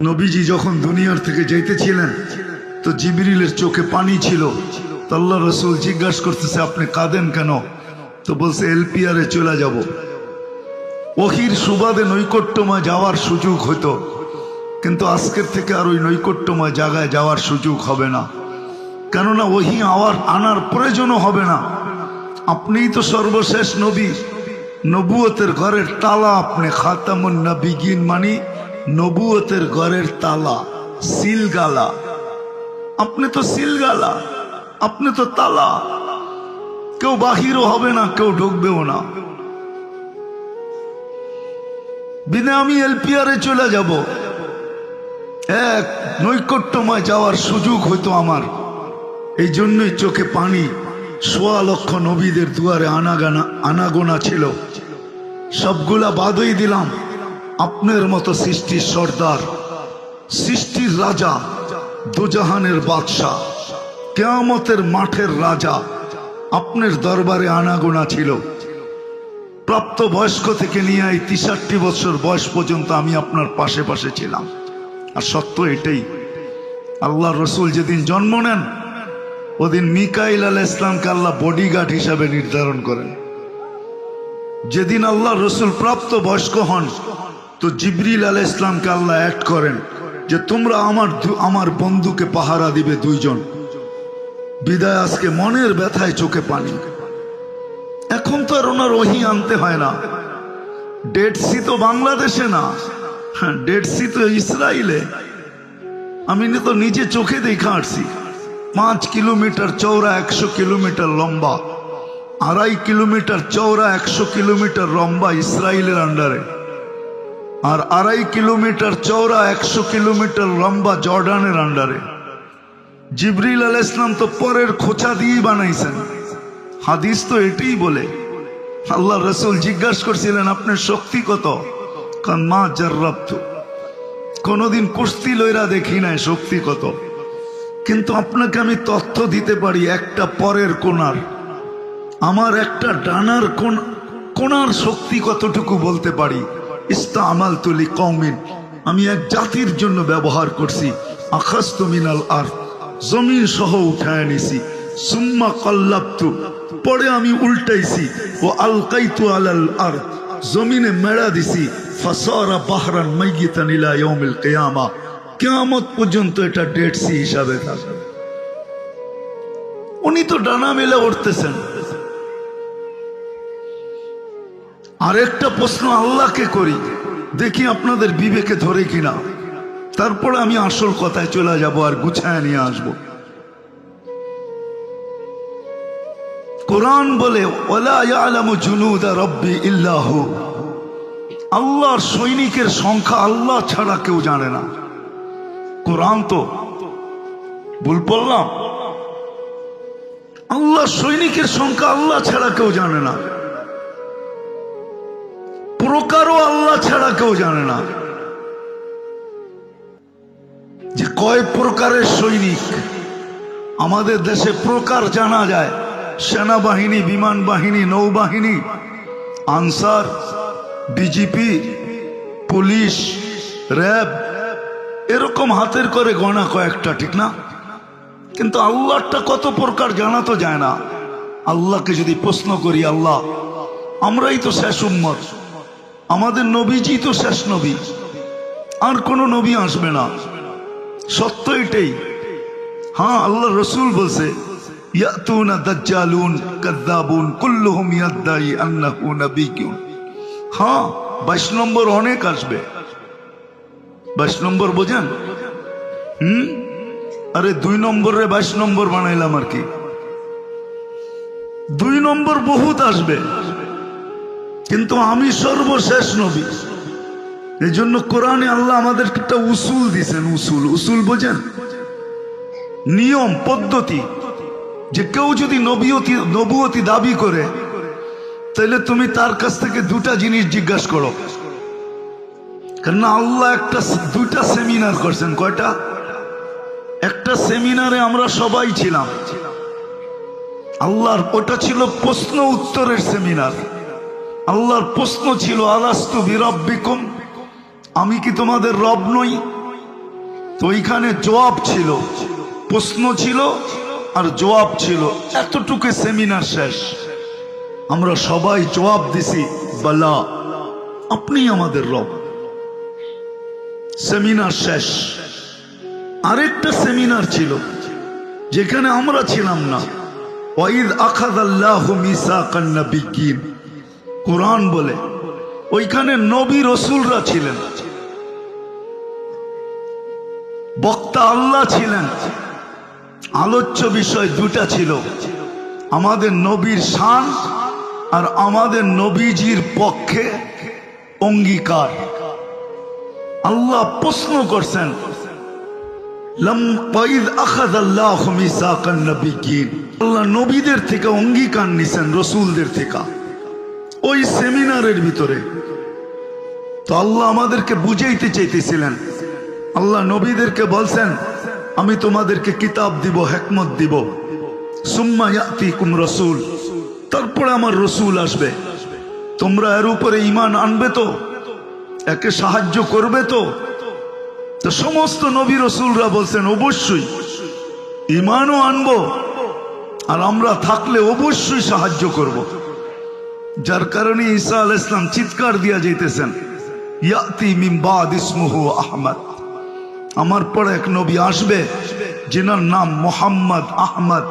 নবীজি যখন দুনিয়ার থেকে যাইতেছিলেন তো জিবরিলের চোখে পানি ছিল। তো আল্লাহ রসুল জিজ্ঞাসা করতেছে, আপনি কাঁদেন কেন? তো বলছে, এলপিআরে চলে যাব। ওহির সুবাদে নৈকট্যময় যাওয়ার সুযোগ হতো, কিন্তু আজকের থেকে আর ওই নৈকট্যময় জায়গায় যাওয়ার সুযোগ হবে না। কেননা ওহি আনার প্রয়োজনও হবে না। আপনিই তো সর্বশেষ নবী, নবুয়তের ঘরের তালা আপনি। খাতামুন নবিয়িন মানি নবুয়তের ঘরের তালা, সিলগালা। আপনি তো সিলগালা, আপনি তো তালা। কেউ বাহিরও হবে না, কেউ ঢুকবেও না। বিনা আমি এলপিআরে চলে যাব, এক নৈকট্যময় যাওয়ার সুযোগ হইতো আমার। এই জন্যই চোখে পানি। ১৬ লক্ষ নবীদের দুয়ারে আনাগোনা ছিল, সবগুলা বাদই দিলাম। আপনার মতো সৃষ্টির সর্দার, সৃষ্টির রাজা, দুজাহানের বাদশাহ, কিয়ামতের মাঠের রাজা, আপনার দরবারে আনাগোনা ছিল। প্রাপ্ত বয়স্ক থেকে নিয়ে এই ৬৩ বছর বয়স পর্যন্ত আমি আপনার পাশে পাশে ছিলাম। আর সত্য এটাই, আল্লাহ রসুল যেদিন জন্ম নেন ওদিন মিকাইল আলাইহিস সালামকে আল্লাহ বডিগার্ড হিসাবে নির্ধারণ করেন। যেদিন আল্লাহ রসুল প্রাপ্ত বয়স্ক হন তো জিবরিল আলাইহিস সালামকে আল্লাহ অ্যাড করেন যে তোমরা আমার বন্ধুকে পাহারা দিবে দুইজন। বিদায় আজকে মনের ব্যথায় চোখে পানি। এখন তো আর ওনার ওহি আনতে হয় না। ডেড সি তো বাংলাদেশে না, ডেড সি তো ইসরায়েলে। আমি তো নিজে চোখে দেখা আসছি। 5 কিলোমিটার চওড়া, 100 কিলোমিটার লম্বা, 2.5 কিলোমিটার চওড়া, 100 কিলোমিটার লম্বা ইসরায়েলের আন্ডারে, আর 2.5 কিলোমিটার চওড়া, 100 কিলোমিটার লম্বা জর্ডানের আন্ডারে। জিবরিল আলাইহিস সালাম তো পরের খোঁচা দিয়েই বানাইছেন। হাদিস তো এটাই বলে। আল্লাহ রসুল জিজ্ঞাসা করছিলেন, আপনার শক্তি কত? কারণ মা জাররাবতু, কোনদিন কুস্তি লইরা দেখি নাই শক্তি কত। কিন্তু আপনাকে আমি তথ্য দিতে পারি, একটা পরের কোণার, আমার একটা ডানার কোণার শক্তি কতটুকু বলতে পারি। ইস্তামালতু লিকওমিন, আমি এক জাতির জন্য ব্যবহার করছি। আখাযতু মিনাল আরদ, জমিন সহ উঠায় নিছি। সুম্মা কাল্লাবতু, পরে আমি উল্টাইছি। ও আলকাইতু আলাল আরদ, জমিনে মেড়া দিছি। ফাসারা বাহরান মাইয়িতান ইলা ইয়াউমিল কিয়ামা, কিয়ামত পর্যন্ত এটা ডেড সি হিসাবে থাকবে। উনি তো ডানা মেলে উঠতেছেন। আরেকটা প্রশ্ন আল্লাহকে করি, দেখি আপনাদের বিবেকে ধরে কিনা, তারপরে আমি আসল কথায় চলে যাব আর গুছায় নিয়ে আসবো। কোরআন বলে, ওয়ালা ইয়ালামু জুনুদা রাব্বি ইল্লা হু, আল্লাহর সৈনিকের সংখ্যা আল্লাহ ছাড়া কেউ জানে না। কোরআন তো ভুল বললাম? আল্লাহর সৈনিকের সংখ্যা আল্লাহ ছাড়া কেউ জানে না। প্রকারও আল্লাহ ছাড়া কেউ জানে না যে কয় প্রকারের সৈনিক। আমাদের দেশে প্রকার জানা যায়, সেনাবাহিনী, বিমান বাহিনী, নৌবাহিনী, আনসার, ডিজিপি, পুলিশ, র্যাব, এরকম হাতের করে গণা কয়েকটা, ঠিক না? কিন্তু আল্লাহটা কত প্রকার জানা তো যায় না। আল্লাহকে যদি প্রশ্ন করি, আল্লাহ আমরাই তো শেষ উম্মত, আমাদের নবীজি তো শেষ নবী, আর কোন নবী আসবে না। সত্য এটাই। হ্যাঁ, আল্লাহ রসুল বলছে, ইয়াতুনা দাজ্জালুন কাযযাবুন কুল্লুহুম ইয়াদদাই আন্নাহু নাবিয়্যুন। হ্যাঁ, 22 নম্বর অনেক আসবে। 22 নম্বর বোঝেন? আরে 2 নম্বরে 22 নম্বর বানাইলাম আর কি। 2 নম্বর বহুত আসবে, কিন্তু আমি সর্বশেষ নবী। এই জন্য কোরআনে আল্লাহ আমাদের একটা উসুল দিছেন। উসুল বোঝেন? নিয়ম, পদ্ধতি। যে কেউ যদি নবুয়তি দাবি করে, তাহলে তুমি তার কাছ থেকে 2টা জিনিস জিজ্ঞাসা করো। কেননা আল্লাহ 2টা সেমিনার করছেন। কয়টা? একটা সেমিনারে আমরা সবাই ছিলাম। আল্লাহর ওটা ছিল প্রশ্ন উত্তরের সেমিনার। আল্লাহর প্রশ্ন ছিল, আলাস্তু বিরাব্বিকুম, আমি কি তোমাদের রব নই? তো ওইখানে জবাব ছিল, প্রশ্ন ছিল আর জবাব ছিল, এতটুকু সেমিনার শেষ। আমরা সবাই জবাব দিছি, বলা আপনি আমাদের রব। সেমিনার শেষ। আরেকটা সেমিনার ছিল যেখানে আমরা ছিলাম না। ওয়াইদ আখাযাল্লাহু মিসাকান নাবিয়্যিন, কুরআন বলে ওইখানে নবী রাসূলরা ছিলেন, বক্তা আল্লাহ ছিলেন। আলোচ্য বিষয় দুটা ছিল, আমাদের নবীর শান আর আমাদের নবীজির পক্ষে অঙ্গীকার। আল্লাহ প্রশ্ন করছেন, আল্লাহ নবীদের থেকে অঙ্গীকার নিছেন, রসুলদের থেকে ওই সেমিনারের ভিতরে। তো আল্লাহ আমাদেরকে বুঝাইতে চাইতেছিলেন। আল্লাহ নবীদেরকে বলছেন, আমি তোমাদেরকে কিতাব দিব, হিকমত দিব, সুম্মা ইয়াতিকুম রাসূল, তারপরে আমার রসুল আসবে, তোমরা এর উপরে ঈমান আনবে তো, একে সাহায্য করবে তো। তো সমস্ত নবী রসুলরা বলছেন অবশ্যই ঈমানও আনবো, আর আমরা থাকলে অবশ্যই সাহায্য করব। যার কারণে ঈসা আলাইহিস সালাম চিৎকার দিয়া যাইতেছেন, ইয়াতি মিন বাদ ইসমুহু আহমদ, আমার পরে এক নবী আসবে যিনার নাম মুহাম্মদ আহমদ,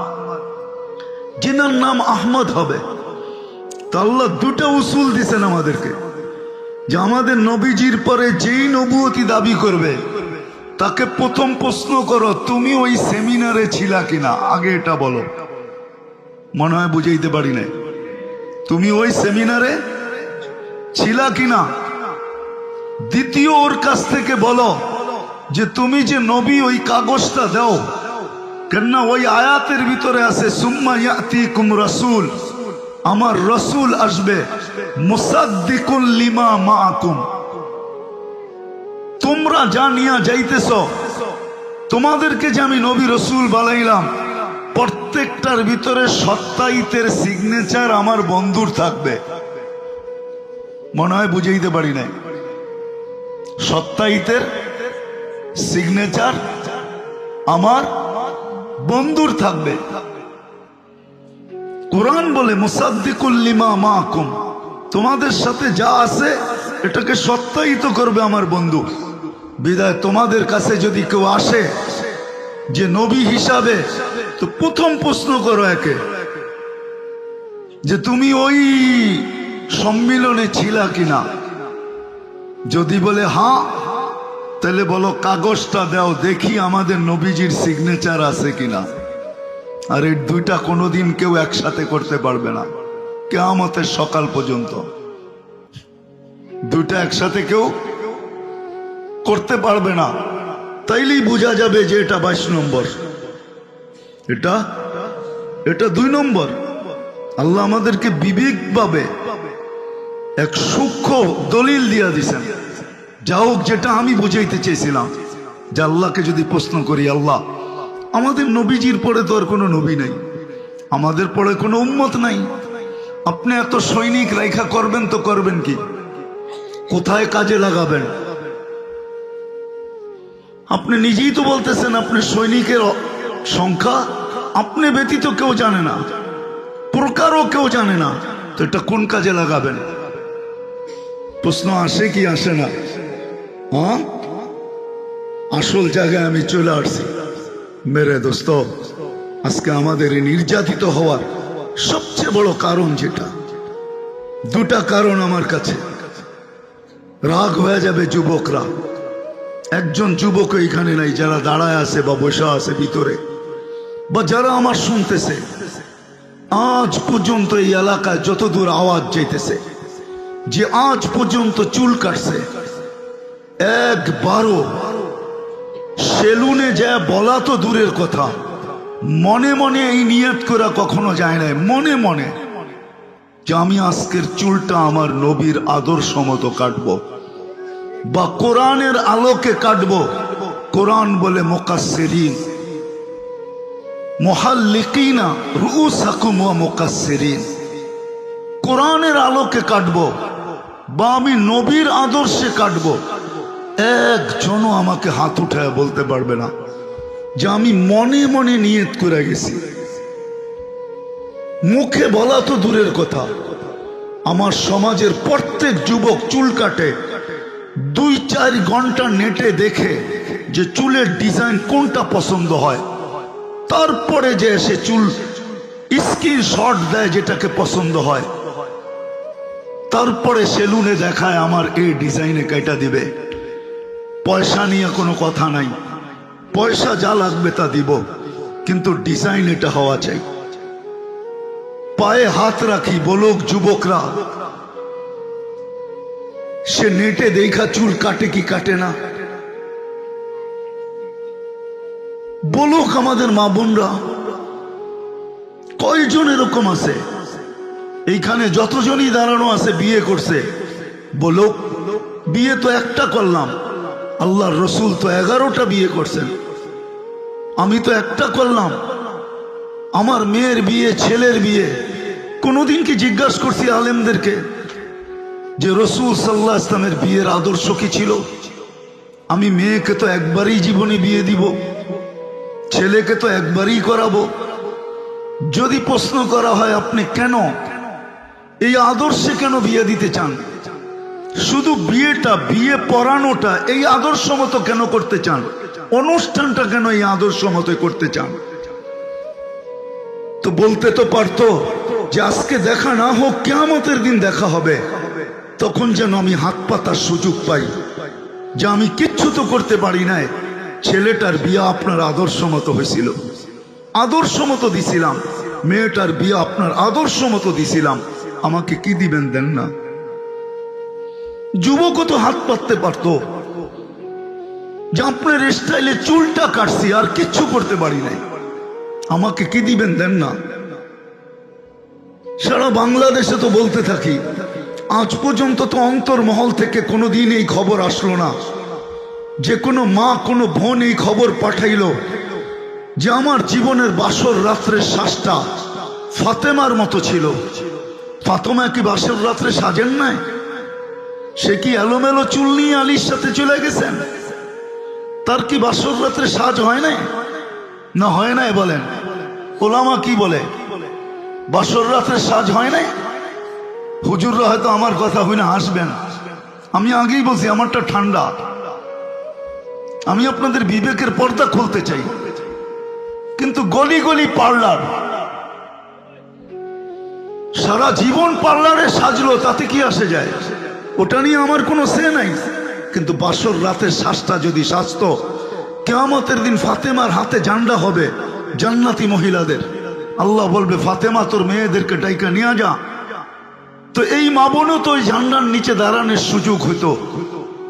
যিনার নাম আহমদ হবে। তো আল্লাহ দুটা উসুল দিছেন আমাদেরকে, যে আমাদের নবীজির পরে যেই নবুয়তি দাবি করবে তাকে প্রথম প্রশ্ন করো, তুমি ওই সেমিনারে ছিলা কিনা, আগে এটা বলো। মনে হয় বুঝাইতে পারি নাই, তুমি ওই সেমিনারে ছিলা কিনা। দ্বিতীয় ওর কাছ থেকে বলো যে তুমি যে নবী, ওই কাগজটা দাও, কেননা ওই আয়াতের ভিতরে আছে সুম্মা ইয়াতিকুম রাসূল, আমার রসুল আসবে, মুসাদ্দিকুল লিমা মাআকুম, তোমরা যা নিয়া যাইতেছ, তোমাদেরকে যে আমি নবী রসুল বানাইলাম, প্রত্যেকটার ভিতরে সত্তায়িতের সিগনেচার আমার বন্ধুর থাকবে। মনে হয় বুঝাইতে পারি নাই, সত্তায়িতের সিগনেচার আমার বন্ধুর থাকবে। কুরআন বলে মুসাদ্দিকুল লিমা মাআকুম, তোমাদের সাথে যা আছে এটাকে সত্যায়িত করবে আমার বন্ধু। বিদায় তোমাদের কাছে যদি কেউ আসে যে নবী হিসাবে, তো প্রথম প্রশ্ন করো একে যে তুমি ওই সম্মিলনে ছিলা কিনা। যদি বলে হ্যাঁ, তাহলে বলো কাগজটা দাও, দেখি আমাদের নবীজির সিগনেচার আছে কিনা। আর এই দুইটা কোনোদিন কেউ একসাথে করতে পারবে না, কিয়ামতের সকাল পর্যন্ত দুইটা একসাথে কেউ করতে পারবে না। তাইলেই বোঝা যাবে যে এটা 22 নম্বর, এটা 2 নম্বর। আল্লাহ আমাদেরকে বিবেকভাবে এক সূক্ষ্ম দলিল দিয়া দিছেন। যা হোক, যেটা আমি বুঝাইতে চেয়েছিলাম, যে আল্লাহকে যদি প্রশ্ন করি, আল্লাহ আমাদের নবীজির পরে তো আর কোনো নবী নাই, আমাদের পরে কোনো উম্মত নাই, আপনি এত সৈনিক রেখা করবেন তো করবেন কি, কোথায় কাজে লাগাবেন? আপনি নিজেই তো বলতেছেন আপনি সৈনিকের সংখ্যা আপনি ব্যতীত কেউ জানে না, প্রকারও কেউ জানে না, তো এটা কোন কাজে লাগাবেন? প্রশ্ন আসে কি আসে না? হ্যাঁ, আসল জায়গায় আমি চলে আসছি। মেরে দোস্ত, আজকে আমাদের এই নির্যাতিত হওয়ার সবচেয়ে বড় কারণ, যেটা দুটা কারণ আমার কাছে। রাগ হয়ে যাবে যুবকরা, একজন যুবক এখানে নাই, যারা দাঁড়ায় আছে বা বসে আছে ভিতরে, বা যারা আমার শুনতেছে, আজ পর্যন্ত এই এলাকায় যতদূর আওয়াজ যাইতেছে, যে আজ পর্যন্ত চুল কাটছে, একবারও সেলুনে যা বলা তো দূরের কথা, মনে মনে এই নিয়ত করা কখনো যায় না, মনে মনে যে আমি আজকের চুলটা আমার নবীর আদর্শ মতো কাটবো, বা কোরআনের আলোকে কাটবো। কোরআন বলে মুকাসসিরিন মুহাল্লিকিনা রুউসাকুম ওয়া মুকাসসিরিন, কোরআনের আলোকে কাটবো বা আমি নবীর আদর্শে কাটবো। একজনও আমাকে হাত উঠায় বলতে পারবে না যে আমি মনে মনে নিয়ত করে গেছি। মুখে বলা তো দূরের কথা, আমার সমাজের প্রত্যেক যুবক চুল কাটে 2-4 ঘন্টা নেটে দেখে যে চুলের ডিজাইন কোনটা পছন্দ হয়, তারপরে যে সে চুল স্ক্রিনশট দেয় যেটাকে পছন্দ হয়, তারপরে সেলুনে দেখায় আমার এই ডিজাইনে কেটে দিবে। পয়সা নিয়ে কোনো কথা নাই, পয়সা যা লাগবে তা দিব, কিন্তু ডিজাইন এটা হওয়া চাই। পায়ে হাত রাখি বলুক যুবকরা, সে নেটে দেখা চুল কাটে কি কাটে না? বলুক আমাদের মা বোনরা, কয়জন এরকম আছে? এইখানে যতজনই দাঁড়ানো আছে বিয়ে করছে, বলুক বিয়ে তো একটা করলাম, আল্লাহর রসুল তো 11টা বিয়ে করছেন, আমি তো একটা করলাম। আমার মেয়ের বিয়ে, ছেলের বিয়ে, কোনোদিন কি জিজ্ঞাসা করছি আলেমদেরকে যে রসুল সাল্লাল্লাহু আলাইহি ওয়াসাল্লামের বিয়ের আদর্শ কি ছিল? আমি মেয়েকে তো একবারই জীবনে বিয়ে দিব, ছেলেকে তো একবারই করাবো। যদি প্রশ্ন করা হয় আপনি কেন এই আদর্শে কেন বিয়ে দিতে চান, শুধু বিয়েটা, বিয়ে পড়ানোটা এই আদর্শ মতো কেন করতে চান, অনুষ্ঠানটা কেন এই আদর্শ মতো করতে চান? তো বলতে তো পারতো যে আজকে দেখা না হোক, কিয়ামতের দিন দেখা হবে, তখন যেন আমি হাত পাতার সুযোগ পাই যে আমি কিচ্ছু তো করতে পারি নাই, ছেলেটার বিয়ে আপনার আদর্শ মতো হয়েছিল, আদর্শ মতো দিছিলাম, মেয়েটার বিয়ে আপনার আদর্শ মতো দিছিলাম, আমাকে কি দিবেন দেন না? যুবকও তো হাত পাততে পারতো যে আপনার স্টাইলে চুলটা কাটছি আর কিচ্ছু করতে পারি নাই, আমাকে কি দিবেন দেন না? সারা বাংলাদেশে তো বলতে থাকি, আজ পর্যন্ত তো অন্তর্মহল থেকে কোনোদিন এই খবর আসলো না যে কোনো মা, কোনো বোন এই খবর পাঠাইলো যে আমার জীবনের বাসর রাত্রের শ্বাসটা ফাতেমার মতো ছিল। ফাতেমা কি বাসর রাত্রে সাজেন নাই? সে কি এলোমেলো চুল নিয়ে আলীর সাথে চলে গেছেন? তার কি বাসর রাত্রে সাজ হয় নাই? না হয় নাই বলেন? ওলামা কি বলে, বাসর রাত্রে সাজ হয় নাই? হুজুররা হয়তো আমার কথা হই না হাসবেন, আমি আগেই বলছি আমারটা ঠান্ডা, আমি আপনাদের বিবেকের পর্দা খুলতে চাই। কিন্তু গলি গলি পার্লার, সারা জীবন পার্লারে সাজলো, তাতে কি আসে যায়? ওটা নিয়ে আমার কোনো সে নাই। কিন্তু বাসর রাতের শ্বাসটা যদি সাজতো, কিয়ামতের দিন ফাতেমার হাতে ঝান্ডা হবে জান্নাতি মহিলাদের। আল্লাহ বলবে ফাতেমা তোর মেয়েদেরকে ডাইকা নিয়ে যা। তো এই মা বোনও তো ওই ঝান্ডার নিচে দাঁড়ানোর সুযোগ হইতো।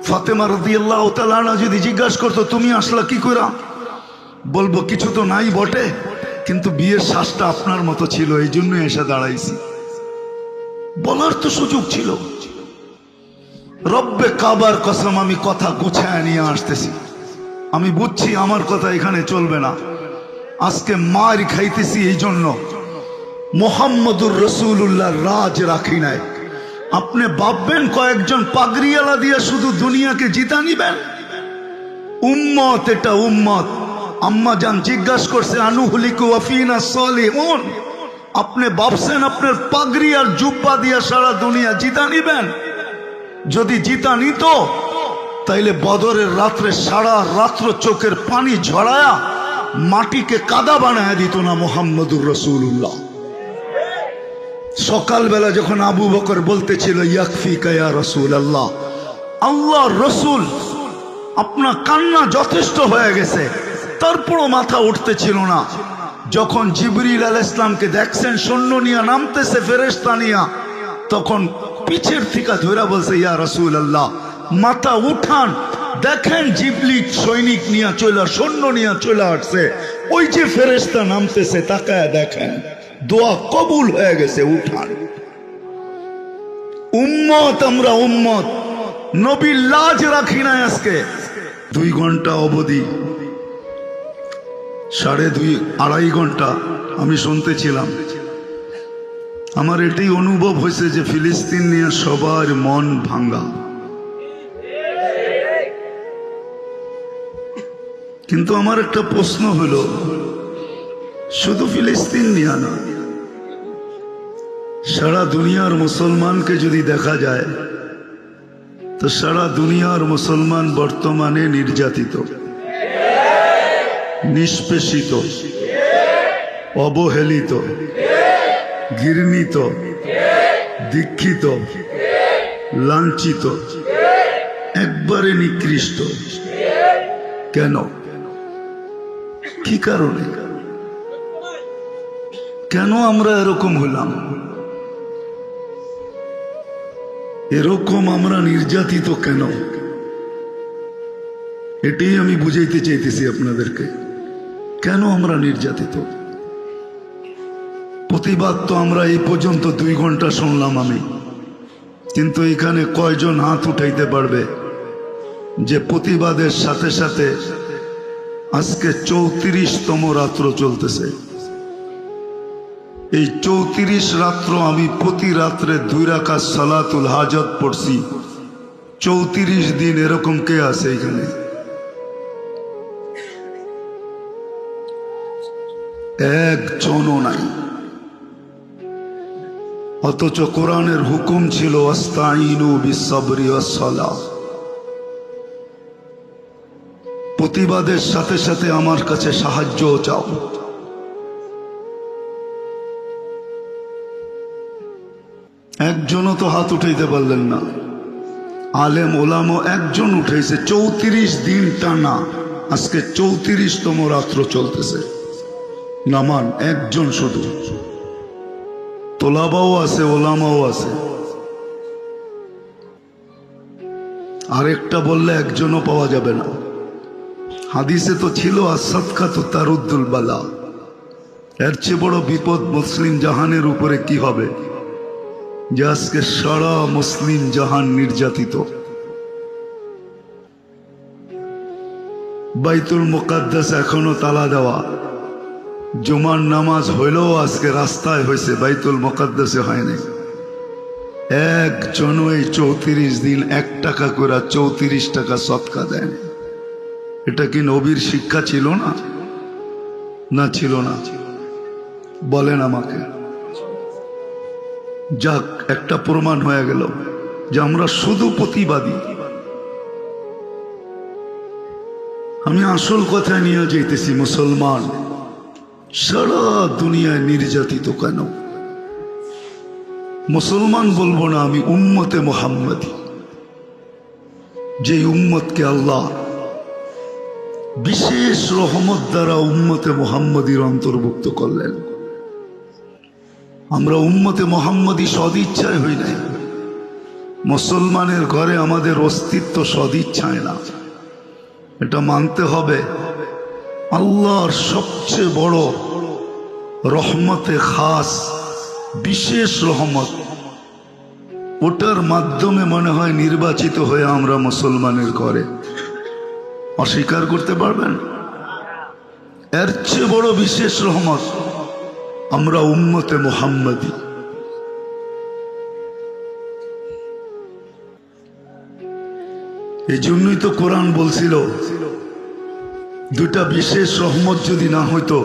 ফাতেমা রাদিয়াল্লাহু তাআলা আনহা যদি জিজ্ঞাসা করতো তুমি আসলা কি কইরা, বলবো কিছু তো নাই বটে, কিন্তু বিয়ের শ্বাসটা আপনার মতো ছিল, এই জন্য এসে দাঁড়াইছি। বলার তো সুযোগ ছিল। রব্বে কাবার কসম, আমি কথা গুছায় নিয়ে আসতেছি। আমি বুঝছি আমার কথা এখানে চলবে না, আজকে মার খাইতেছি এই জন্য মুহাম্মদুর রাসূলুল্লাহ রাজ রাখি নাই। আপনি ভাববেন কয়েকজন পাগড়িওয়ালা দিয়ে শুধু দুনিয়াকে জিতা নিবেন? উম্মত, এটা উম্মত। আম্মা জান জিজ্ঞাসা করছে আনুহলিকু ওয়াফিনা সালিহুন, আপনি ভাবছেন আপনার পাগড়ি আর জুব্বা দিয়ে সারা দুনিয়া জিতা নিবেন? যদি জিতা নিত তাইলে বদরের রাত্রে সারা রাত্র চোখের পানি ঝরায়া মাটিকে কাদা বানায় দিত না মুহাম্মদুর রাসূলুল্লাহ। সকালবেলা যখন আবু বকর বলতেছিল ইয়াকফিকা ইয়া রাসূলুল্লাহ, আল্লাহর রাসূল আপনার কান্না যথেষ্ট হয়ে গেছে, তারপরও মাথা উঠতেছিল না। যখন জিবরিল আলাইহিস সালামকে দেখছেন সৈন্য নিয়ে নামতেছে ফেরেশতা নিয়া, তখন পিছের থেকে ধরে বলছে ইয়া রাসূলুল্লাহ মাথা উঠান, দেখেন জিবরিল সৈনিক নিয়ে চলে, সৈন্য নিয়ে চলে আসছে, ওই যে ফেরেশতা নামতেছে তাকায় দেখেন, দোয়া কবুল হয়ে গেছে, উঠান। উম্মত, আমরা উম্মত, নবীর লাজ রাখি না। আজকে 2 ঘন্টা অবধি, 2.5-2.5 ঘন্টা আমি শুনতেছিলাম। আমার এটাই অনুভব হয়েছে যে ফিলিস্তিন নিয়ে সবার মন ভাঙ্গা। কিন্তু আমার একটা প্রশ্ন হলো, শুধু ফিলিস্তিন নিয়ে না, সারা দুনিয়ার মুসলমানকে যদি দেখা যায় তো সারা দুনিয়ার মুসলমান বর্তমানে নির্যাতিত, নিষ্পেষিত, অবহেলিত, ঘৃণিত, দীক্ষিত, লাঞ্ছিত, একবারে নিকৃষ্ট। কেন? কি কারণে? কেন আমরা এরকম হলাম? এরকম আমরা নির্যাতিত কেন? এটাই আমি বুঝাইতে চাইতেছি আপনাদেরকে। কেন আমরা নির্যাতিত? প্রতিবাদ তো আমরা এই পর্যন্ত 2 ঘন্টা শুনলাম আমি, কিন্তু এখানে কয়জন হাত উঠাইতে পারবে যে প্রতিবাদের সাথে সাথে আজকে 34তম রাত্র চলতেছে? এই 34 রাত্র আমি প্রতি রাত্রে 2 রাকাত সালাতুল হাজত পড়ছি। 34 দিন এরকম কে আছে এখানে? একজনও নাই। অথচ কোরআনের হুকুম ছিল আস্তাইনু বিসসবরি ওয়াসসালাহ। প্রতিবাদের সাথে সাথে আমার কাছে সাহায্য চাও। একজনও তো হাত উঠাইতে পারলেন না। আলেম ওলামও একজন উঠেছে। 34 দিন টানা, আজকে 34তম রাত্র চলতেছে। নামান একজন শুধু। তোলাবাও আছে, ওলামাও আছে। আরেকটা বললে একজনও পাওয়া যাবে না। হাদিসে তো ছিল আসাদকাতু তারুদ্দুল বালা। এর চেয়ে বড় বিপদ মুসলিম জাহানের উপরে কি হবে যে আজকে সারা মুসলিম জাহান নির্যাতিত। বাইতুল মুকাদ্দাস এখনো তালা দেওয়া। জুমার নামাজ হইলেও আজকে রাস্তায় হয়েছে, বাইতুল মুকাদ্দাসে হয়নি। একজনও এই 34 দিন 1 টাকা করে 34 টাকা সদকা দেয়। এটা কি নবীর শিক্ষা ছিল না? না ছিল না? বলেন আমাকে। যাক, একটা প্রমাণ হয়ে গেল যে আমরা শুধু প্রতিবাদী। আমি আসল কথা নিয়ে যাইতেছি। মুসলমান সারা দুনিয়ায় নির্যাতিত কেন? মুসলমান বলবো না, আমি উম্মতে মুহাম্মাদি। যে উম্মতকে আল্লাহ বিশেষ রহমত দ্বারা উম্মতে মুহাম্মাদির অন্তর্ভুক্ত করলেন। আমরা উম্মতে মুহাম্মাদি সদিচ্ছায় হই নাই। মুসলমানের ঘরে আমাদের অস্তিত্ব সদিচ্ছায় না। এটা মানতে হবে। আল্লাহর সবচেয়ে বড় রহমতে খাস, বিশেষ রহমত, ওটার মাধ্যমে মনে হয় নির্বাচিত হয়ে আমরা মুসলমানের ঘরে। অস্বীকার করতে পারবেন? এর চেয়ে বড় বিশেষ রহমত আমরা উম্মতে মুহাম্মাদি। এই জন্যই তো কোরআন বলছিল, 2টা বিশেষ রহমত যদি না হইতো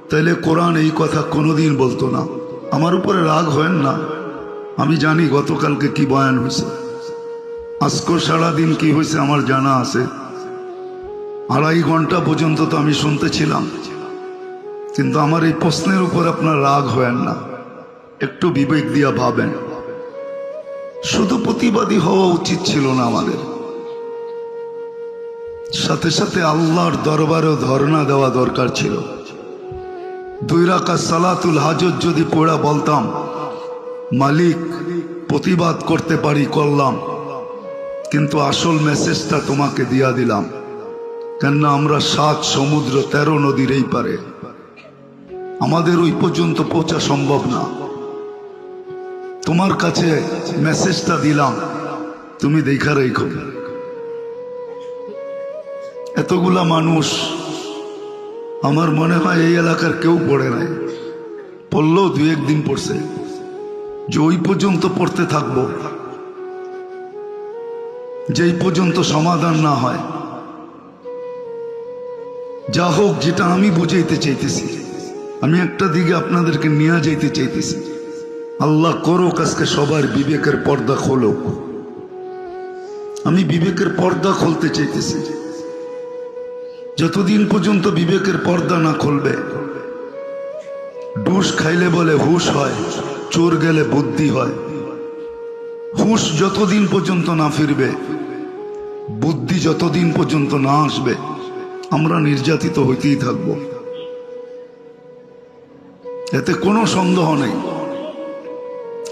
তাহলে কোরআন এই কথা কোনোদিন বলতো না। আমার উপরে রাগ হয় না। আমি জানি গতকালকে কি বয়ান হয়েছে, আজকে সারাদিন কি হয়েছে আমার জানা আছে। 2.5 ঘন্টা পর্যন্ত তো আমি শুনতেছিলাম। কিন্তু আমার এই প্রশ্নের উপর আপনার রাগ হয় না। একটু বিবেক দিয়া ভাবেন, শুধু প্রতিবাদী হওয়া উচিত ছিল না আমাদের। সাথে সাথে আল্লাহর দরবারেও ধর্ণা দেওয়া দরকার ছিল। 2 রাকাত সালাতুল হাজত যদি পড়া বলতাম, মালিক প্রতিবাদ করতে পারি, করলাম, কিন্তু আসল মেসেজটা তোমাকে দিয়া দিলাম। কেননা আমরা 7 সমুদ্র 13 নদীর এই পারে, আমাদের ওই পর্যন্ত পৌঁছা সম্ভব না। তোমার কাছে মেসেজটা দিলাম, তুমি দেখা রেখো। এতগুলা মানুষ, আমার মনে হয় এই এলাকার কেউ পড়ে নাই। পড়লেও 2-1 দিন পড়ছে। যে ওই পর্যন্ত পড়তে থাকবো, যেই পর্যন্ত সমাধান না হয়। যা হোক, যেটা আমি বুঝাইতে চাইতেছি, আমি একটা দিকে আপনাদেরকে নিয়ে যাইতে চাইতেছি। আল্লাহ করুক আজকে সবার বিবেকের পর্দা খোলো। আমি বিবেকের পর্দা খুলতে চাইতেছি। যতদিন পর্যন্ত বিবেকের পর্দা না খুলবে, ডুস খাইলে বলে হুশ হয়, চোর গেলে বুদ্ধি হয়। হুশ যতদিন পর্যন্ত না ফিরবে, বুদ্ধি যতদিন পর্যন্ত না আসবে, আমরা নির্যাতিত হইতেই থাকব। এতে কোনো সন্দেহ নেই।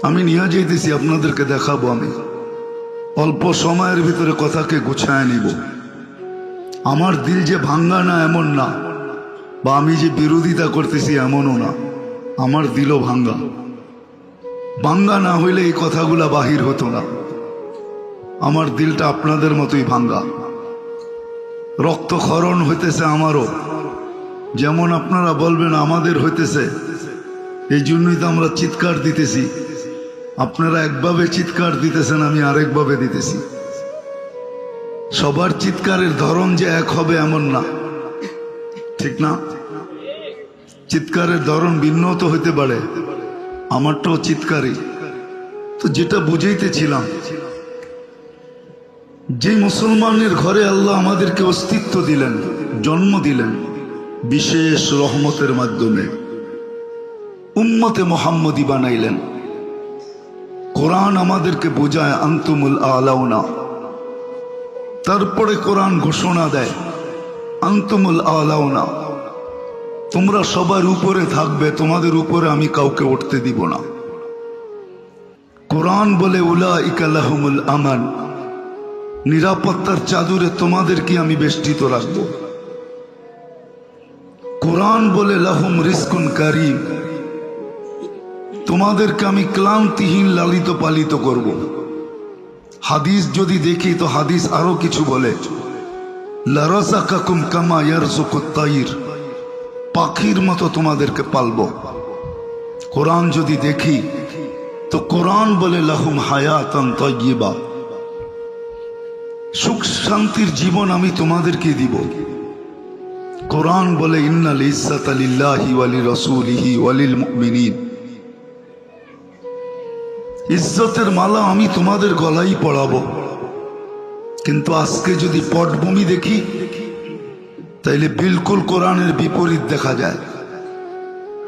আমি নিয়ে যাইতেছি, আপনাদেরকে দেখাবো। আমি অল্প সময়ের ভিতরে কথাকে গুছায় নিব। আমার দিল যে ভাঙ্গা না এমন না, বা আমি যে বিরোধিতা করতেছি এমনও না। আমার দিলও ভাঙ্গা। ভাঙ্গা না হইলে এই কথাগুলা বাহির হতো না। আমার দিলটা আপনাদের মতোই ভাঙ্গা। রক্তক্ষরণ হইতেছে আমারও, যেমন আপনারা বলবেন আমাদের হইতেছে। এই জন্যই তো আমরা চিৎকার দিতেছি। আপনারা একভাবে চিৎকার দিতেছেন, আমি আরেকভাবে দিতেছি। সবার চিৎকারের ধরন যে এক হবে এমন না, ঠিক না? চিৎকারের ধরন ভিন্ন তো হইতে পারে। আমারটাও চিৎকারই। তো যেটা বুঝাইতেছিলাম, যে মুসলমানের ঘরে আল্লাহ আমাদেরকে অস্তিত্ব দিলেন, জন্ম দিলেন বিশেষ রহমতের মাধ্যমে, উম্মতে মুহাম্মদী বানাইলেন। কোরআন আমাদেরকে বোঝায় আনতুমুল আলাউনা। তারপরে কোরআন ঘোষণা দেয় আনতুমুল আলাউনা, তোমরা সবার উপরে থাকবে, তোমাদের উপরে আমি কাউকে উঠতে দিব না। কোরআন বলে উলাইকা লাহুমুল আমান, নিরাপত্তার চাদরে তোমাদেরকে আমি বেষ্টিত রাখবো। কোরআন বলে লাহুম রিজকুন কারীম, তোমাদেরকে আমি ক্লান্তিহীন লালিত পালিত করব। হাদিস যদি দেখি তো হাদিস আরো কিছু বলে, লারাযাকাকুম কামা ইয়ারযুকুত তাইর, পাখির মতো তোমাদেরকে পালব। কোরআন যদি দেখি তো কোরআন বলে লাহুম হায়াতান তাইয়্যিবা, সুখ শান্তির জীবন আমি তোমাদেরকে দিব। কোরআন বলে ইন্নাল ইজ্জাতা লিল্লাহি ওয়া লিরাসূলিহি ওয়া লিল মুমিনিন, ইজ্জতের মালা আমি তোমাদের গলায় পড়াবো। কিন্তু আজকে যদি পটভূমি দেখি, তাইলে বিলকুল কোরআনের বিপরীত দেখা যায়।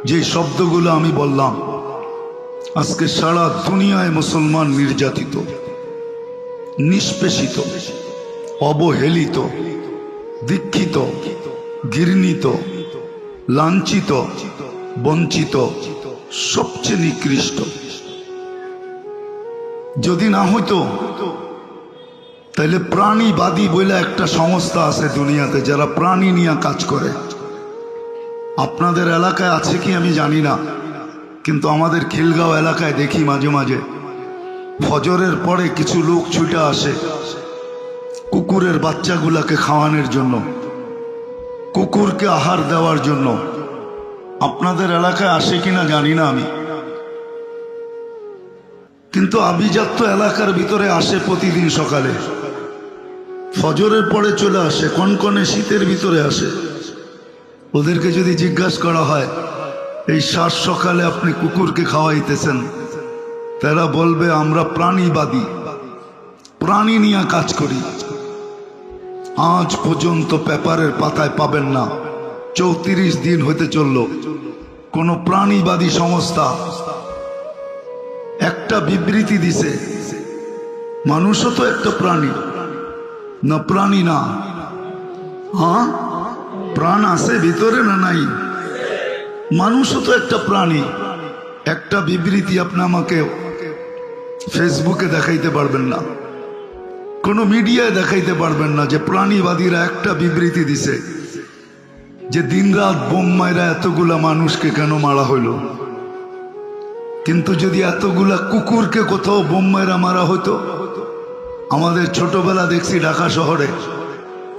যে শব্দগুলো আমি বললাম, আজকে সারা দুনিয়ায় মুসলমান নির্যাতিত, নিষ্পেষিত, অবহেলিত, দীক্ষিত, ঘৃণিত, লাঞ্ছিত, বঞ্চিত, সবচেয়ে নিকৃষ্ট। যদি না হইতো তাহলে প্রাণীবাদী বলে একটা সংস্থা আছে দুনিয়াতে, যারা প্রাণী নিয়ে কাজ করে। আপনাদের এলাকায় আছে কি আমি জানি না, কিন্তু আমাদের খিলগাঁও এলাকায় দেখি মাঝে মাঝে ফজরের পরে কিছু লোক ছুটে আসে কুকুরের বাচ্চাগুলাকে খাওয়ানোর জন্য, কুকুরকে আহার দেওয়ার জন্য। আপনাদের এলাকায় আসে কিনা জানি না আমি, কিন্তু আভিজাত্য এলাকার ভিতরে আসে প্রতিদিন সকালে। ফজরের পরে চলে আসে, কনকনে শীতের ভিতরে আসে। ওদেরকে যদি জিজ্ঞাসা করা হয় এই সাত সকালে আপনি কুকুরকে খাওয়াইতেছেন, তারা বলবে আমরা প্রাণীবাদী, প্রাণী নিয়ে কাজ করি। আজ পর্যন্ত পেপারের পাতায় পাবেন না, 34 দিন হতে চলল, কোন প্রাণীবাদী সংস্থা একটা বিবৃতি দিছে মানুষও তো একটা প্রাণী না? প্রাণী না? হ্যাঁ, প্রাণ আছে ভিতরে না নাই? মানুষও তো একটা প্রাণী। একটা বিবৃতি আপনি আমাকে ফেসবুকে দেখাইতে পারবেন না, কোনো মিডিয়ায় দেখাইতে পারবেন না যে প্রাণীবাদীরা একটা বিবৃতি দিছে যে দিনরাত বোম মাইরা এতগুলা মানুষকে কেন মারা হইল। কিন্তু যদি এতগুলা কুকুরকে কোথাও বোম মাইরা মারা হতো, আমাদের ছোটবেলা দেখছি ঢাকা শহরে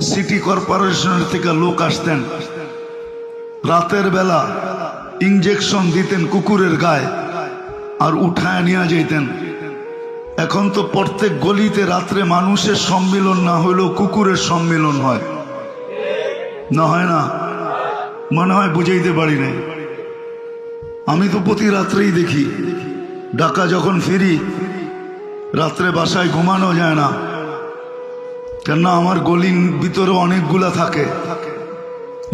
সিটি কর্পোরেশনের থেকে লোক আসতেন, রাতের বেলা ইঞ্জেকশন দিতেন কুকুরের গায়ে আর উঠায় নিয়ে যেতেন। এখন তো প্রত্যেক গলিতে রাত্রে মানুষের সম্মিলন না হইলেও কুকুরের সম্মিলন হয়। না হয় না? মনে হয় বুঝাইতে পারি নাই। আমি তো প্রতি রাত্রেই দেখি, ঢাকা যখন ফিরি রাত্রে বাসায় ঘুমানো যায় না, কেননা আমার গলির ভিতরে অনেকগুলা থাকে।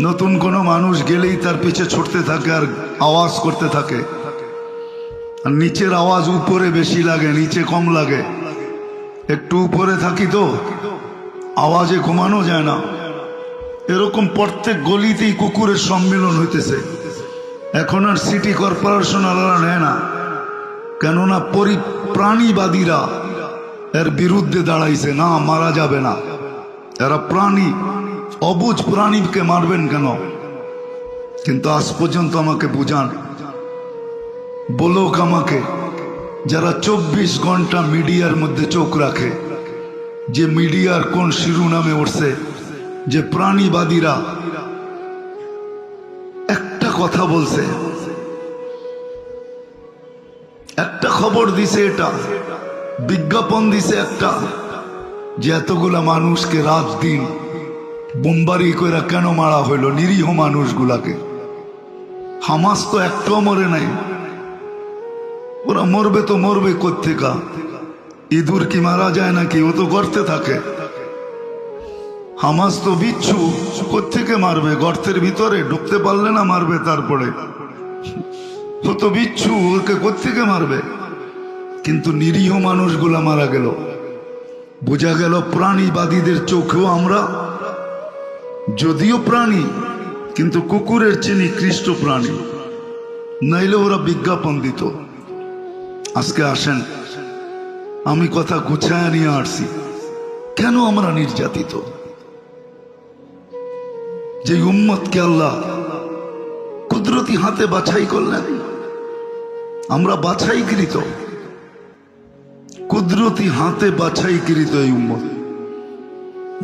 নতুন কোনো মানুষ গেলেই তার পিছে ছুটতে থাকে আর আওয়াজ করতে থাকে। আর নিচের আওয়াজ উপরে বেশি লাগে, নিচে কম লাগে। একটু উপরে থাকি তো আওয়াজে ঘুমানো যায় না। এরকম প্রত্যেক গলিতেই কুকুরের সম্মেলন হইতেছে। এখন আর সিটি কর্পোরেশন আলাদা নেয় না, কেননা প্রাণীবাদীরা এর বিরুদ্ধে দাঁড়াইছে। না, মারা যাবে না, এরা প্রাণী, অবুঝ প্রাণীকে মারবেন কেন? কিন্তু আজ পর্যন্ত আমাকে বুঝান, বলোক আমাকে, যারা 24 ঘন্টা মিডিয়ার মধ্যে চোখ রাখে, যে মিডিয়ার কোন শিরোনামে উঠছে যে প্রাণীবাদীরা একটা কথা বলছে, একটা খবর দিছে, এটা বিজ্ঞাপন দিছে একটা, যে এতগুলা মানুষকে রাত দিন বোমবারি করে কেন মারা হইল, নিরীহ মানুষগুলাকে। হামাস তো একটাও মরে নাই। ওরা মরবে তো মরবে কোত্থেকা? ইঁদুর কি মারা যায় নাকি? ও তো গর্তে থাকে। হামাস তো বিচ্ছু, কোত্থেকে মারবে? গর্তের ভিতরে ঢুকতে পারলে না মারবে। তারপরে ও তো বিচ্ছু, ওকে কোত্থেকে মারবে? কিন্তু নিরীহ মানুষগুলা মারা গেল। বোঝা গেল প্রাণীবাদীদের চোখেও আমরা যদিও প্রাণী, কিন্তু কুকুরের চেয়ে নিকৃষ্ট প্রাণী। নাইলে ওরা বিজ্ঞাপন দিত। আজকে আসেন, আমি কথা গুছায় নিয়ে আসছি। কেন আমরা নির্যাতিত? যে উম্মতকে আল্লাহ কুদরতি হাতে বাছাই করলেন, আমরা বাছাইকৃত, কুদরতি হাতে বাছাইকৃত এই উম্মত।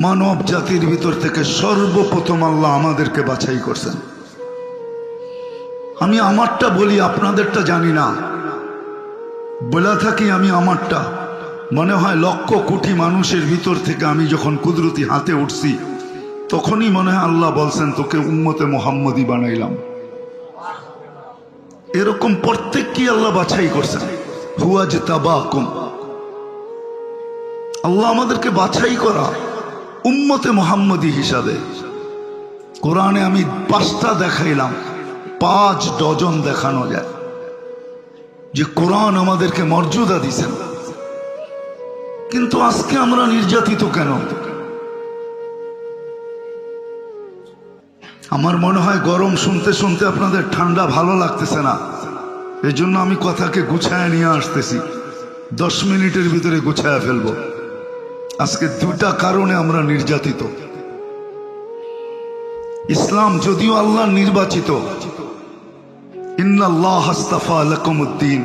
মানব জাতির ভিতর থেকে সর্বপ্রথম আল্লাহ আমাদেরকে বাছাই করছেন। আমি আমারটা বলি, আপনাদেরটা জানি না। বলে থাকি আমি আমারটা, মনে হয় লক্ষ কোটি মানুষের ভিতর থেকে আমি যখন কুদরতি হাতে উঠছি, তখনই মনে হয় আল্লাহ বলছেন তোকে উম্মতে মুহাম্মদী বানাইলাম। এরকম প্রত্যেককে আল্লাহ বাছাই করছেন। হুয়াজতাবাকুম, আল্লাহ আমাদেরকে বাছাই করা উম্মতে মুহাম্মদী হিসাবে। কোরআনে আমি 5টা দেখাইলাম, 5 ডজন দেখানো যায় যে কোরআন আমাদেরকে মর্যাদা দিছেন। কিন্তু আজকে আমরা নির্যাতিত কেন? আমার মনে হয় গরম শুনতে শুনতে আপনাদের ঠান্ডা ভালো লাগতেছে না, এই জন্য আমি কথাকে গুছায় নিয়ে আসতেছি। 10 মিনিটের ভিতরে গুছায় ফেলবো। আজকে 2টা কারণে আমরা নির্যাতিত। ইসলাম যদিও আল্লাহ নির্বাচিত, ইন্নাল্লাহ আস্তাফা লাকুমুদ্দিন,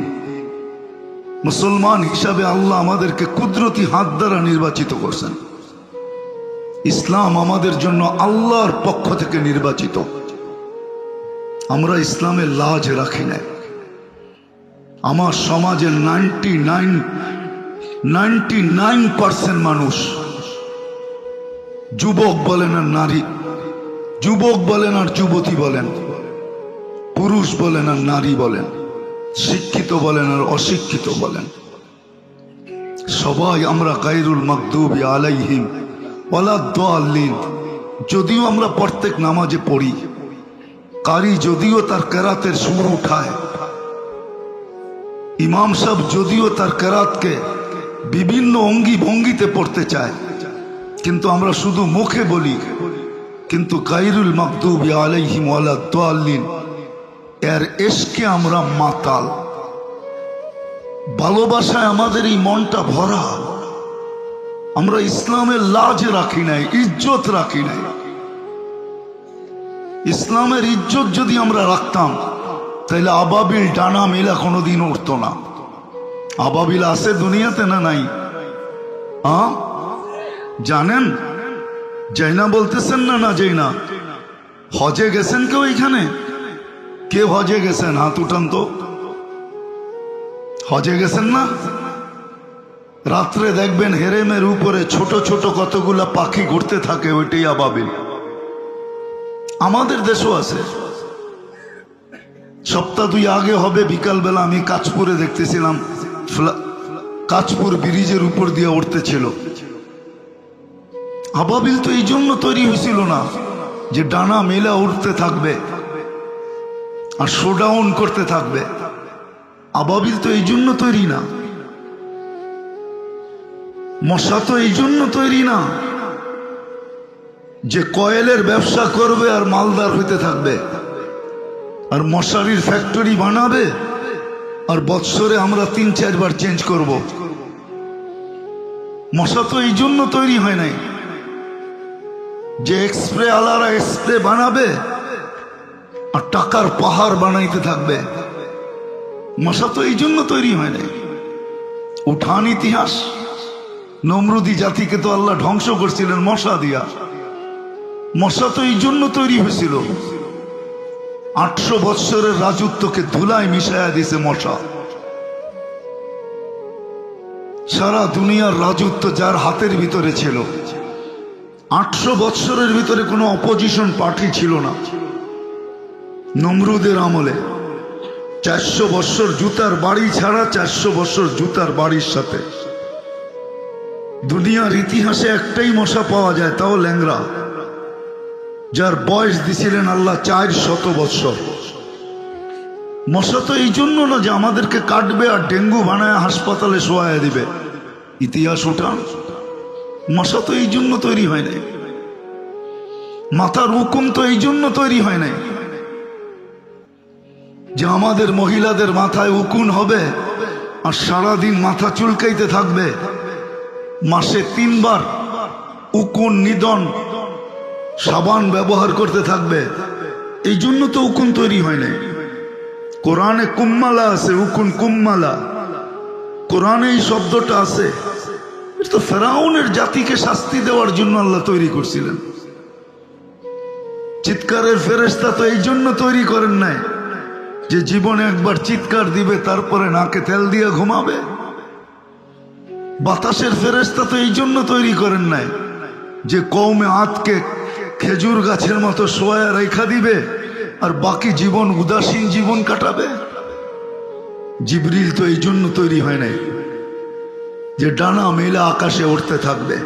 মুসলমান হিসাবে আল্লাহ আমাদেরকে কুদরতি হাত দ্বারা নির্বাচিত করছেন। ইসলাম আমাদের জন্য আল্লাহর পক্ষ থেকে নির্বাচিত। আমরা ইসলামের লাজ রাখি না। আমার সমাজের 99% মানুষ, যুবক বলেন আর নারী, যুবক বলেন আর যুবতী বলেন, পুরুষ বলেন আর নারী বলেন, শিক্ষিত বলেন আর অশিক্ষিত বলেন, সবাই আমরা গায়রুল মাগদুবি আলাইহিম ওয়ালাদ-দাল্লিন। যদিও আমরা প্রত্যেক নামাজে পড়ি, কারি যদিও তার কেরাতের সুর উঠায়, ইমাম সাহেব যদিও তার কেরাতকে বিভিন্ন অঙ্গি ভঙ্গিতে পড়তে চায়, কিন্তু আমরা শুধু মুখে বলি। কিন্তু গায়রুল মাগদুবি আলাইহিম ওয়ালাদ-দাল্লিন এর ইশকে আমরা মাতাল। ভালোবাসায় আমাদের এই মনটা ভরা। আমরা ইসলামের লাজ রাখি নাই, ইজ্জত রাখি নাই। ইসলামের ইজ্জত যদি আমরা রাখতাম, তাহলে আবাবিল ডানা মেলা কোনোদিন উঠতো না। আবাবিল আছে দুনিয়াতে না নাই? জানেন? যাই না বলতেছেন না? না যাই না? হজে গেছেন কেউ এখানে? কে হজে গেছেন? হাত উঠান তো। হজে গেছেন না? রাত্রে দেখবেন হেরেমের উপরে ছোট ছোট কতগুলা পাখি ঘুরতে থাকে, ওইটাই আবাবিল। আমাদের দেশও আছে। সপ্তাহ 2 আগে হবে, বিকালবেলা আমি কাঁচপুরে দেখতেছিলাম, কাঁচপুর ব্রিজের উপর দিয়ে উঠতেছিল। আবাবিল তো এই জন্য তৈরি হয়েছিল না যে ডানা মেলা উঠতে থাকবে আর শোডাউন করতে থাকবে। আবাবিল তো এই জন্য তৈরি না, মশা তো এই জন্য তৈরি না যে কয়েলের ব্যবসা করবে আর মালদার হইতে থাকবে আর মশারির ফ্যাক্টরি বানাবে আর বৎসরে আমরা 3-4 বার চেঞ্জ করব। মশা তো এই জন্য তৈরি হয় নাই যে স্প্রে আলারা স্প্রে বানাবে আর টাকার পাহাড় বানাইতে থাকবে। মশা তো এই জন্য তৈরি হয় নাই। উঠান ইতিহাস, নমরুদি জাতিকে তো আল্লাহ ধ্বংস করছিলেন মশা দিয়া। মশা তো এই জন্য তৈরি হয়েছিল, 800 বৎসরের রাজত্বকে ধুলায় মিশাইয়া দিছে মশা। সারা দুনিয়ার রাজত্ব যার হাতের ভিতরে ছিল, 800 বৎসরের ভিতরে কোনো অপোজিশন পার্টি ছিল না। নমরুদের আমলে 400 বৎসর জুতার বাড়ি ছাড়া, 400 বৎসর জুতার বাড়ির সাথে। দুনিয়ার ইতিহাসে একটাই মশা পাওয়া যায়, তাও ল্যাংরা, যার বয়স দিছিলেন আল্লাহ 400 বৎসর। মশা তো এই জন্য না যে আমাদেরকে কাটবে আর ডেঙ্গু বানায় হাসপাতালে শোয়ায় দিবে। ইতিহাস উঠান, মশা তো এই জন্য তৈরি হয় নাই। মাথার হুকুম তো এই জন্য তৈরি হয় নাই যে আমাদের মহিলাদের মাথায় উকুন হবে আর সারাদিন মাথা চুলকাইতে থাকবে। মাসে 3 বার উকুন নিদন সাবান ব্যবহার করতে থাকবে। এই জন্য তো উকুন তৈরি হয় নাই। কোরআনে কুম্মালা আছে, উকুন কুম্মালা, কোরআনে এই শব্দটা আছে। এটা তো ফেরাউনের জাতিকে শাস্তি দেওয়ার জন্য আল্লাহ তৈরি করছিলেন। চিৎকারের ফেরেশতা তো এই জন্য তৈরি করেন নাই যে জীবনে একবার চিৎকার দিবে তারপরে নাকে তেল দিয়ে ঘুমাবে। বাতাসের ফেরেশতা তো এই জন্য তৈরি করেন নাই যে কওমে আদকে খেজুর গাছের মতো শোয়া রেখা দিবে আর বাকি জীবন উদাসীন জীবন কাটাবে। জিবরিল তো এই জন্য তৈরি হয় নাই যে ডানা মেলা আকাশে উঠতে থাকবে।